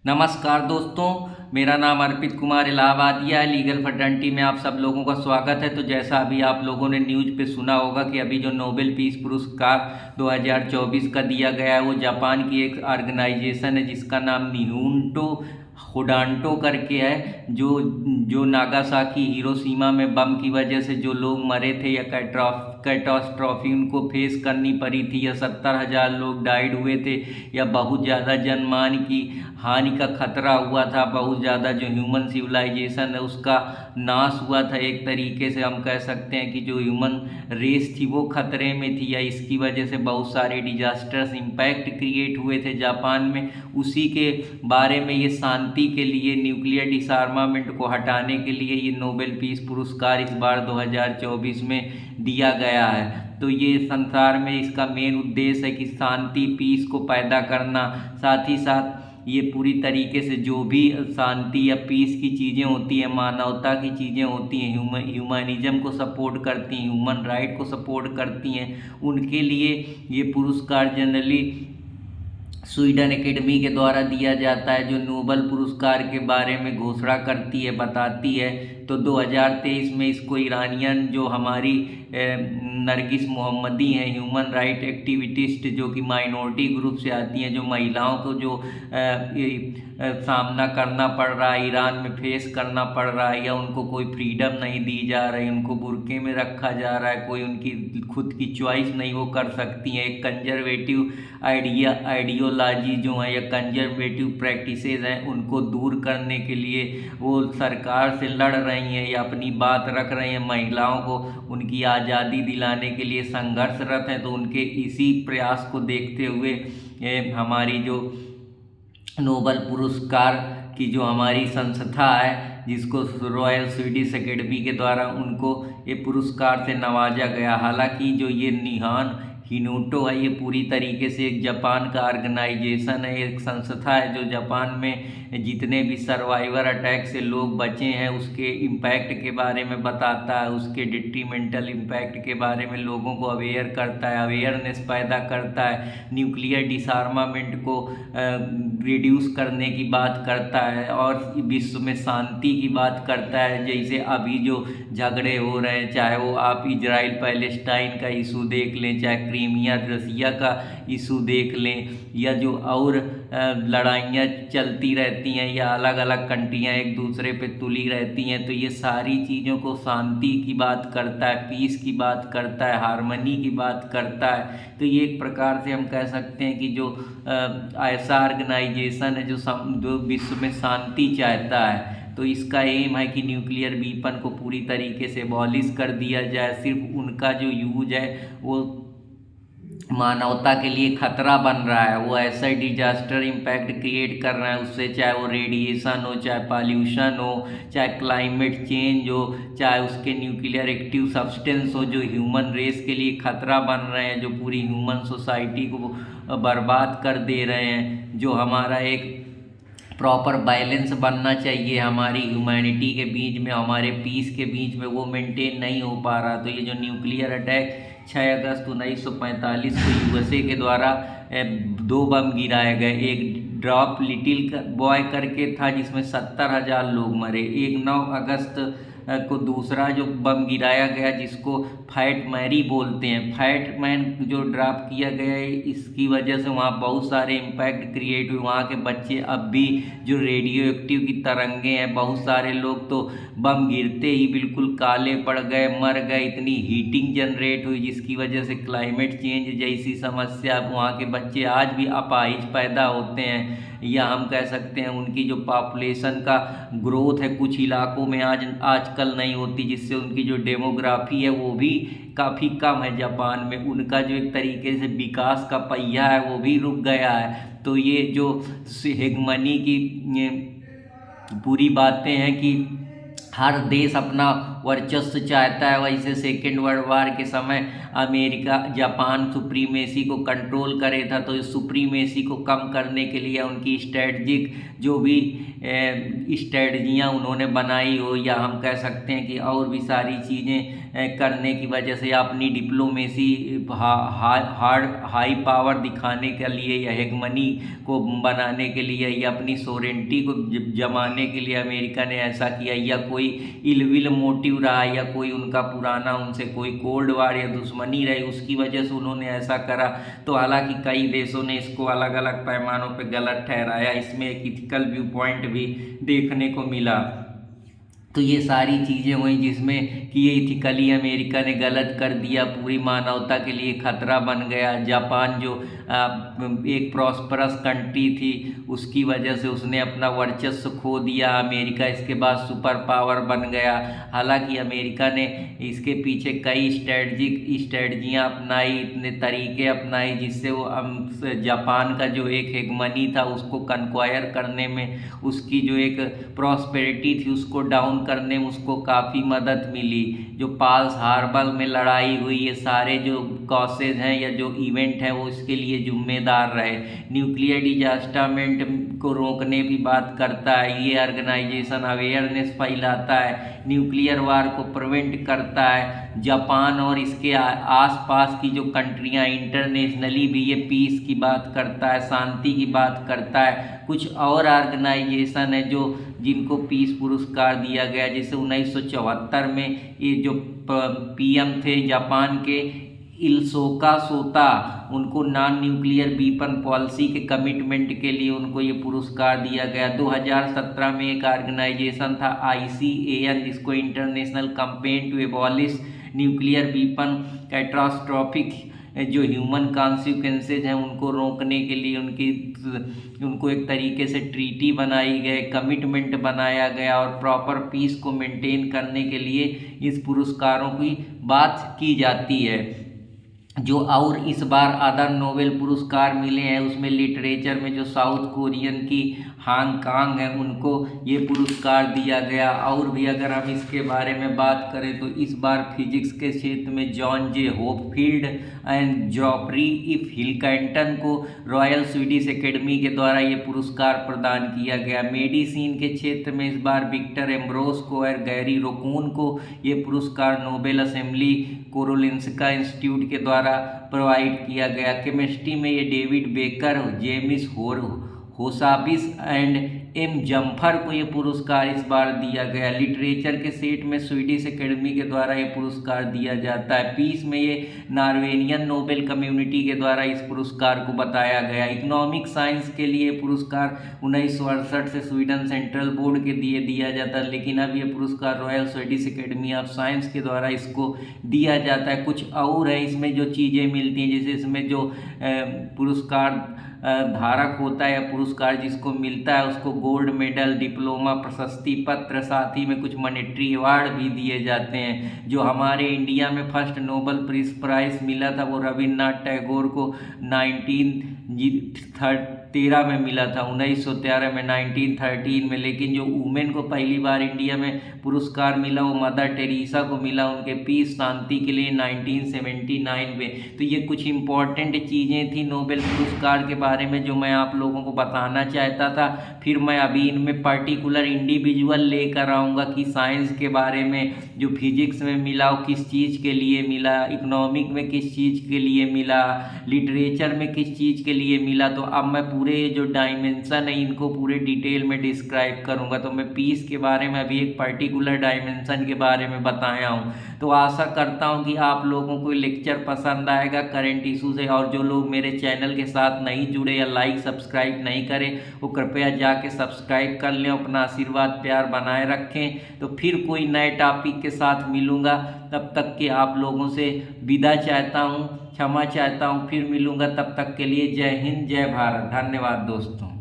नमस्कार दोस्तों, मेरा नाम अर्पित कुमार इलाहाबादिया है। लीगल फर्टर्निटी में आप सब लोगों का स्वागत है। तो जैसा अभी आप लोगों ने न्यूज़ पे सुना होगा कि अभी जो नोबेल पीस पुरस्कार 2024 का दिया गया है वो जापान की एक ऑर्गेनाइजेशन है जिसका नाम निहुंटो होडांटो करके है। जो जो नागासाकी हिरोशिमा में बम की वजह से जो लोग मरे थे या कैटास्ट्रॉफी उनको फेस करनी पड़ी थी, या 70,000 लोग डाइड हुए थे, या बहुत ज़्यादा जनमान की हानि का खतरा हुआ था, बहुत ज़्यादा जो ह्यूमन सिविलाइजेशन है उसका नाश हुआ था। एक तरीके से हम कह सकते हैं कि जो ह्यूमन रेस थी वो खतरे में थी, या इसकी वजह से बहुत सारे डिजास्टर्स इम्पैक्ट क्रिएट हुए थे जापान में। उसी के बारे में ये शांति के लिए, न्यूक्लियर डिसआर्मामेंट को हटाने के लिए ये नोबेल पीस पुरस्कार इस बार 2024 में दिया गया है। तो ये संसार में इसका मेन उद्देश्य है कि शांति, पीस को पैदा करना, साथ ही साथ ये पूरी तरीके से जो भी शांति या पीस की चीज़ें होती हैं, मानवता की चीज़ें होती हैं, ह्यूमनिज्म को सपोर्ट करती हैं, ह्यूमन राइट को सपोर्ट करती हैं, उनके लिए ये पुरस्कार जनरली स्वीडन एकेडमी के द्वारा दिया जाता है, जो नोबेल पुरस्कार के बारे में घोषणा करती है, बताती है। तो 2023 में इसको ईरानियन जो हमारी नरगिस मोहम्मदी हैं, ह्यूमन राइट एक्टिविटिस्ट जो कि माइनॉरिटी ग्रुप से आती हैं, जो महिलाओं को जो सामना करना पड़ रहा है, ईरान में फेस करना पड़ रहा है, या उनको कोई फ्रीडम नहीं दी जा रही, उनको बुर्के में रखा जा रहा है, कोई उनकी खुद की चॉइस नहीं वो कर सकती हैं। एक कंजर्वेटिव आइडियोलॉजी जो है या कंजर्वेटिव प्रैक्टिसेस हैं उनको दूर करने के लिए वो सरकार से लड़ रही हैं या अपनी बात रख रही हैं, महिलाओं को उनकी आज़ादी दिलाने के लिए संघर्षरत हैं। तो उनके इसी प्रयास को देखते हुए हमारी जो नोबेल पुरस्कार की जो हमारी संस्था है, जिसको रॉयल स्वीडिश एकेडमी के द्वारा उनको ये पुरस्कार से नवाजा गया। हालांकि जो ये हिनोटो है ये पूरी तरीके से एक जापान का ऑर्गेनाइजेशन है, एक संस्था है जो जापान में जितने भी सर्वाइवर अटैक से लोग बचे हैं उसके इम्पैक्ट के बारे में बताता है, उसके डिट्रीमेंटल इम्पैक्ट के बारे में लोगों को अवेयर करता है, अवेयरनेस पैदा करता है, न्यूक्लियर डिसआर्मामेंट को रिड्यूस करने की बात करता है, और विश्व में शांति की बात करता है। जैसे अभी जो झगड़े हो रहे हैं, चाहे वो आप इजराइल पैलेस्टाइन का इशू देख लें, चाहे क्रीमिया रसिया का इशू देख लें, या जो और लड़ाइयाँ चलती रहती हैं या अलग अलग कंट्रियाँ एक दूसरे पे तुली रहती हैं, तो ये सारी चीज़ों को शांति की बात करता है, पीस की बात करता है, हार्मनी की बात करता है। तो ये एक प्रकार से हम कह सकते हैं कि जो ऐसा ऑर्गेनाइजेशन है जो विश्व में शांति चाहता है। तो इसका एम है कि न्यूक्लियर वीपन को पूरी तरीके से एबॉलिश कर दिया जाए, सिर्फ उनका जो यूज है वो मानवता के लिए खतरा बन रहा है, वो ऐसा डिजास्टर इम्पैक्ट क्रिएट कर रहा है उससे, चाहे वो रेडिएशन हो, चाहे पॉल्यूशन हो, चाहे क्लाइमेट चेंज हो, चाहे उसके न्यूक्लियर एक्टिव सब्सटेंस हो, जो ह्यूमन रेस के लिए खतरा बन रहे हैं, जो पूरी ह्यूमन सोसाइटी को बर्बाद कर दे रहे हैं। जो हमारा एक प्रॉपर बैलेंस बनना चाहिए हमारी ह्यूमैनिटी के बीच में, हमारे पीस के बीच में, वो मेंटेन नहीं हो पा रहा। तो ये जो न्यूक्लियर अटैक 6 अगस्त 1945 को यूएसए के द्वारा 2 बम गिराए गए, एक ड्रॉप लिटिल बॉय करके था जिसमें 70,000 लोग मरे, एक 9 अगस्त को दूसरा जो बम गिराया गया जिसको फैट मैरी बोलते हैं, फैट मैन जो ड्रॉप किया गया है, इसकी वजह से वहाँ बहुत सारे इम्पैक्ट क्रिएट हुए। वहाँ के बच्चे अब भी जो रेडियो एक्टिव की तरंगे हैं, बहुत सारे लोग तो बम गिरते ही बिल्कुल काले पड़ गए, मर गए, इतनी हीटिंग जनरेट हुई जिसकी वजह से क्लाइमेट चेंज जैसी समस्या, वहाँ के बच्चे आज भी अपाहिज पैदा होते हैं, या हम कह सकते हैं उनकी जो पॉपुलेशन का ग्रोथ है कुछ इलाकों में आजकल नहीं होती, जिससे उनकी जो डेमोग्राफी है वो भी काफ़ी कम है जापान में, उनका जो एक तरीके से विकास का पहिया है वो भी रुक गया है। तो ये जो हेगमनी की पूरी बातें हैं कि हर देश अपना वर्चस्व चाहता है, वैसे सेकेंड वर्ल्ड वार के समय अमेरिका जापान सुप्रीमेसी को कंट्रोल करे था, तो इस सुप्रीमेसी को कम करने के लिए उनकी स्ट्रेटजिक जो भी स्ट्रेटजियाँ उन्होंने बनाई हो, या हम कह सकते हैं कि और भी सारी चीज़ें करने की वजह से, अपनी डिप्लोमेसी हाई पावर दिखाने के लिए या हेगमनी को बनाने के लिए या अपनी सोरेंटी को जमाने के लिए अमेरिका ने ऐसा किया, या कोई इलविल मोटिव रहा, या कोई उनका पुराना उनसे कोई कोल्ड वार या दुश्मनी रही, उसकी वजह से उन्होंने ऐसा करा। तो हालांकि कई देशों ने इसको अलग अलग पैमानों पे गलत ठहराया, इसमें एक इथिकल व्यू पॉइंट भी देखने को मिला। तो ये सारी चीज़ें हुई जिसमें कि ये इथिकली अमेरिका ने गलत कर दिया, पूरी मानवता के लिए खतरा बन गया। जापान जो एक प्रॉस्परस कंट्री थी, उसकी वजह से उसने अपना वर्चस्व खो दिया, अमेरिका इसके बाद सुपर पावर बन गया। हालांकि अमेरिका ने इसके पीछे कई स्ट्रेटजियाँ अपनाई, इतने तरीके अपनाए जिससे वो जापान का जो एक हेगमनी था उसको कन्क्वायर करने में, उसकी जो एक प्रॉस्पेरिटी थी उसको डाउन करने में उसको काफ़ी मदद मिली। जो पाल्स हार्बर में लड़ाई हुई, ये सारे जो कॉसेज हैं या जो इवेंट हैं वो इसके लिए जिम्मेदार रहे। न्यूक्लियर डिजास्टरमेंट को रोकने की बात करता है ये ऑर्गेनाइजेशन, अवेयरनेस फैलाता है, न्यूक्लियर वार को प्रिवेंट करता है। जापान और इसके आसपास की जो कंट्रियां इंटरनेशनली भी ये पीस की बात करता है, शांति की बात करता है। कुछ और ऑर्गेनाइजेशन है जो जिनको पीस पुरस्कार दिया गया, जैसे 1974 में ये जो पीएम थे जापान के इल्सोका सोता, उनको नॉन न्यूक्लियर वीपन पॉलिसी के कमिटमेंट के लिए उनको ये पुरस्कार दिया गया। 2017 में एक ऑर्गेनाइजेशन था ICAN, जिसको international campaign to abolish nuclear weapon catastrophic जो ह्यूमन कॉन्सिक्वेंसेज हैं उनको रोकने के लिए उनको एक तरीके से ट्रीटी बनाई गए, कमिटमेंट बनाया गया, और प्रॉपर पीस को मेंटेन करने के लिए इस पुरस्कारों की बात की जाती है। जो और इस बार अदर नोबेल पुरस्कार मिले हैं उसमें लिटरेचर में जो साउथ कोरियन की हांगकांग है उनको ये पुरस्कार दिया गया। और भी अगर हम इसके बारे में बात करें तो इस बार फिजिक्स के क्षेत्र में John J Hopfield and Geoffrey इफ हिलकैंटन को रॉयल स्वीडिश एकेडमी के द्वारा ये पुरस्कार प्रदान किया गया। मेडिसिन के क्षेत्र में इस बार विक्टर एम्ब्रोस को और गैरी रोकून को ये पुरस्कार नोबेल असेंबली कोरोलिंस्का इंस्टीट्यूट के द्वारा प्रोवाइड किया गया। केमिस्ट्री में ये David Baker, James Hassabis and M Jumper को ये पुरस्कार इस बार दिया गया। लिटरेचर के सेट में स्वीडिश एकेडमी के द्वारा ये पुरस्कार दिया जाता है। पीस में ये नॉर्वेजियन नोबेल कम्युनिटी के द्वारा इस पुरस्कार को बताया गया। इकोनॉमिक साइंस के लिए पुरस्कार 1968 से स्वीडन सेंट्रल बोर्ड के दिया जाता है, लेकिन अब ये पुरस्कार royal Swedish academy of science के द्वारा इसको दिया जाता है। कुछ और है इसमें जो चीज़ें मिलती हैं, जैसे इसमें जो पुरस्कार धारक होता है या पुरस्कार जिसको मिलता है उसको गोल्ड मेडल, डिप्लोमा, प्रशस्ति पत्र, साथ ही में कुछ मॉनेटरी अवार्ड भी दिए जाते हैं। जो हमारे इंडिया में फर्स्ट नोबेल पीस प्राइज़ मिला था वो रविन्द्रनाथ टैगोर को 1913 में मिला था, 1913 में, 1913 में। लेकिन जो वुमेन को पहली बार इंडिया में पुरस्कार मिला वो मदर टेरेसा को मिला उनके पीस शांति के लिए 1979 में। तो ये कुछ इम्पॉर्टेंट चीज़ें थी नोबेल पुरस्कार के बारे में जो मैं आप लोगों को बताना चाहता था। फिर मैं अभी इनमें पर्टिकुलर इंडिविजुअल लेकर आऊँगा कि साइंस के बारे में जो फिजिक्स में मिला वो किस चीज़ के लिए मिला, इकोनॉमिक में किस चीज़ के लिए मिला, लिटरेचर में किस चीज़ के लिए मिला। तो अब मैं पूरे जो डायमेंशन है इनको पूरे डिटेल में डिस्क्राइब करूँगा। तो मैं पीस के बारे में अभी एक पर्टिकुलर डायमेंशन के बारे में बताया हूँ। तो आशा करता हूँ कि आप लोगों को लेक्चर पसंद आएगा करेंट इशू से। और जो लोग मेरे चैनल के साथ नहीं जुड़े या लाइक सब्सक्राइब नहीं करें वो कृपया जाके सब्सक्राइब कर लें, अपना आशीर्वाद प्यार बनाए रखें। तो फिर कोई नए टॉपिक के साथ मिलूँगा, तब तक के आप लोगों से विदा चाहता हूँ, क्षमा चाहता हूँ। फिर मिलूँगा, तब तक के लिए जय हिंद जय भारत। धन्यवाद दोस्तों।